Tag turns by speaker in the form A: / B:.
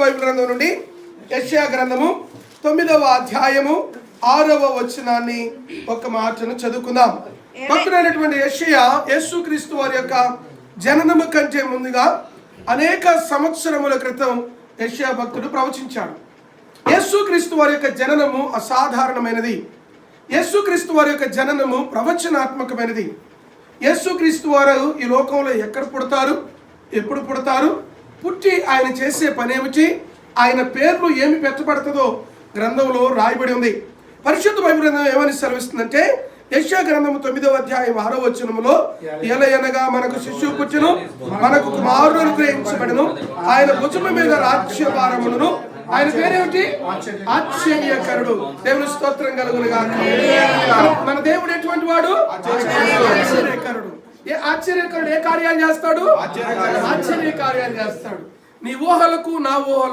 A: Bible గ్రంథం నుండి యెషయా గ్రంథము 9వ అధ్యాయము 6వ వచనాన్ని ఒక మాటను చదువుకుందాం. భక్తుడైనటువంటి యెషయా యేసుక్రీస్తు వారి యొక్క జననము కంటే ముందుగా అనేక సంవత్సరముల క్రితం యెషయా భక్తుడు ప్రవచించాడు. యేసుక్రీస్తు వారి యొక్క జననము అసాధారణమైనది. యేసుక్రీస్తు వారి యొక్క జననము ప్రవచనాత్మకమైనది. యేసుక్రీస్తు వారు ఈ లోకంలో ఎక్కడ పుడతారు, ఎప్పుడు పుడతారు, పుట్టి ఆయన చేసే పనేమిటి, ఆయన పేర్లు ఏమి పెట్టబడుతుందో గ్రంథంలో రాయబడి ఉంది. పరిశుద్ధ బైబిల్ గ్రంథం ఏమని సెలవిస్తుందంటే, యెషయా గ్రంథము 9వ అధ్యాయం 6వ వచనములో, ఎలయనగా మనకు శిశువు పుట్టును, మనకు కుమారుడు అనుగ్రహించబడును, ఆయన భుజము మీద రాజ్యభారమును, ఆయన పేరేమిటి? ఆశ్చర్యకరుడు. దేవుని స్తోత్రం కలుగును గాక. మన దేవుడు ఎటువంటి వాడు? ఆశ్చర్యకరుడు. ఆశ్చర్యకరుడు ఏ కార్యాలు చేస్తాడు? ఆశ్చర్య కార్యాలు చేస్తాడు. నీ ఊహలకు నా ఊహలకు